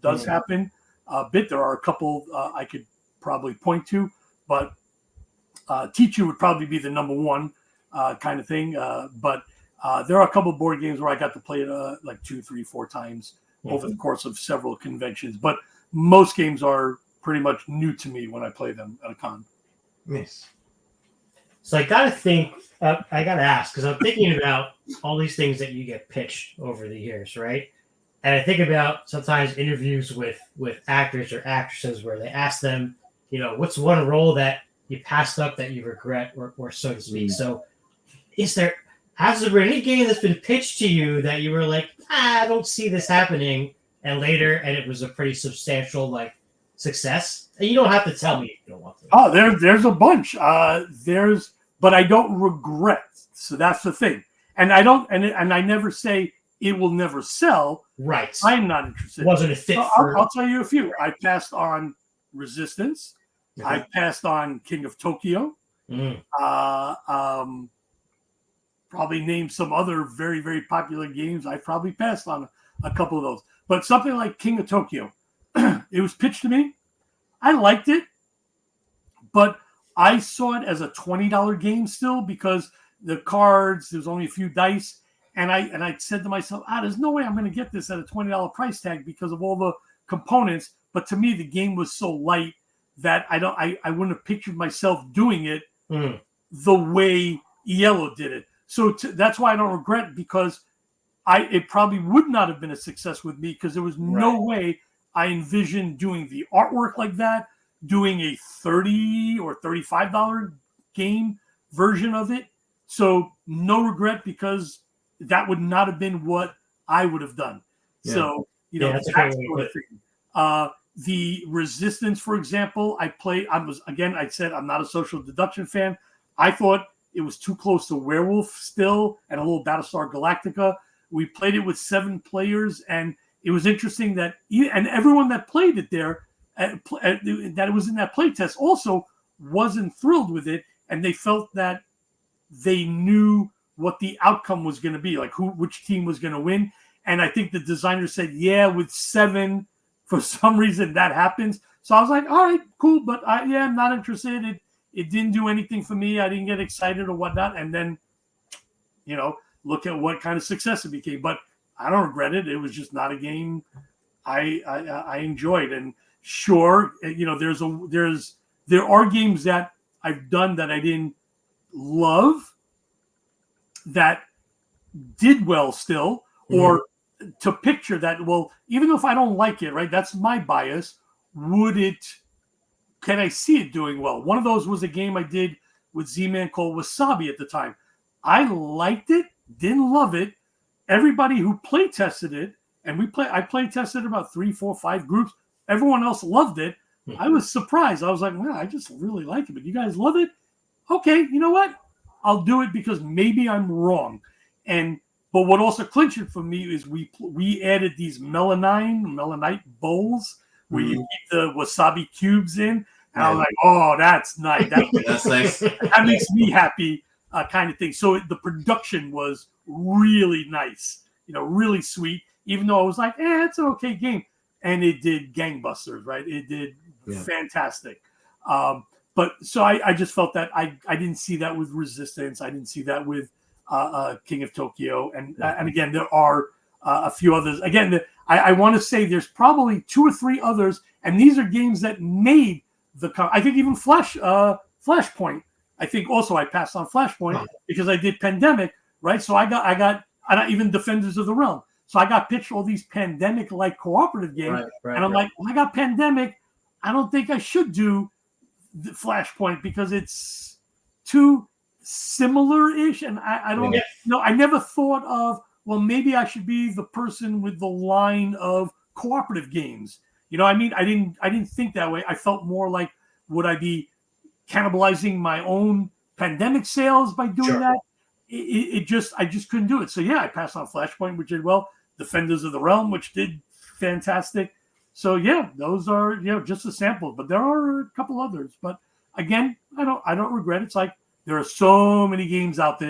does happen a bit. There are a couple I could probably point to, but Teacher would probably be the number one kind of thing. But there are a couple of board games where I got to play it like 2, 3, 4 times over the course of several conventions. But most games are pretty much new to me when I play them at a con. Nice. So I got to ask, because I'm thinking about all these things that you get pitched over the years, right? And I think about sometimes interviews with actors or actresses where they ask them, what's one role that you passed up that you regret, or so to speak. So has there been any game that's been pitched to you that you were like, I don't see this happening, and it was a pretty substantial success? And you don't have to tell me if you don't want to. Oh, there's a bunch. But I don't regret. So that's the thing. And I don't, and I never say it will never sell. Right. I'm not interested. It wasn't a fit for. I'll tell you a few. I passed on Resistance. Okay. I passed on King of Tokyo. Probably name some other very, very popular games. I probably passed on a couple of those. But something like King of Tokyo, it was pitched to me. I liked it, but I saw it as a $20 game still because the cards, there's only a few dice. And I said to myself, there's no way I'm going to get this at a $20 price tag because of all the components. But to me, the game was so light that I wouldn't have pictured myself doing it the way Yellow did it. So that's why I don't regret, because it probably would not have been a success with me because there was no way I envisioned doing the artwork like that, doing a $30 or $35 game version of it. So no regret, because that would not have been what I would have done. Yeah. So, that's sort of thing. The Resistance, for example, I said I'm not a social deduction fan. I thought it was too close to Werewolf still and a little Battlestar Galactica. We played it with 7 players, and it was interesting that everyone that played it there, that it was in that playtest, also wasn't thrilled with it, and they felt that they knew what the outcome was going to be, like which team was going to win. And I think the designer said, with 7, for some reason that happens. So I was like, all right, cool, but I'm not interested. It didn't do anything for me. I didn't get excited or whatnot. And then, look at what kind of success it became. But I don't regret it. It was just not a game I enjoyed. And sure, there are games that I've done that I didn't love that did well still, or to picture that, well, even if I don't like it, right, that's my bias. Can I see it doing well? One of those was a game I did with Z-Man called Wasabi at the time. I liked it, didn't love it. Everybody who play tested it, and I play tested about 3, 4, 5 groups. Everyone else loved it. I was surprised. I was like, well, I just really like it, but you guys love it? Okay, you know what? I'll do it because maybe I'm wrong. But what also clinched it for me is we added these melanite bowls where you keep the wasabi cubes in. And I was like, oh, that's nice. That's nice. That makes me happy, kind of thing. So the production was really nice, really sweet, even though I was like, it's an okay game. And it did gangbusters, right? It did fantastic. But so I just felt that I didn't see that with Resistance. I didn't see that with King of Tokyo. And again, there are a few others. Again, I want to say there's probably 2 or 3 others, and these are games that made I think even Flashpoint. I think also I passed on Flashpoint because I did Pandemic, right? So I got even Defenders of the Realm. So I got pitched all these Pandemic-like cooperative games, and I'm like, well, I got Pandemic. I don't think I should do the Flashpoint because it's too similar-ish, and I don't know. I never thought of, well, maybe I should be the person with the line of cooperative games. I didn't think that way. I felt more like, would I be cannibalizing my own Pandemic sales by doing that? I just couldn't do it. So I passed on Flashpoint, which did well. Defenders of the Realm, which did fantastic. So those are just a sample, but there are a couple others. But again, I don't regret it. It's like there are so many games out there.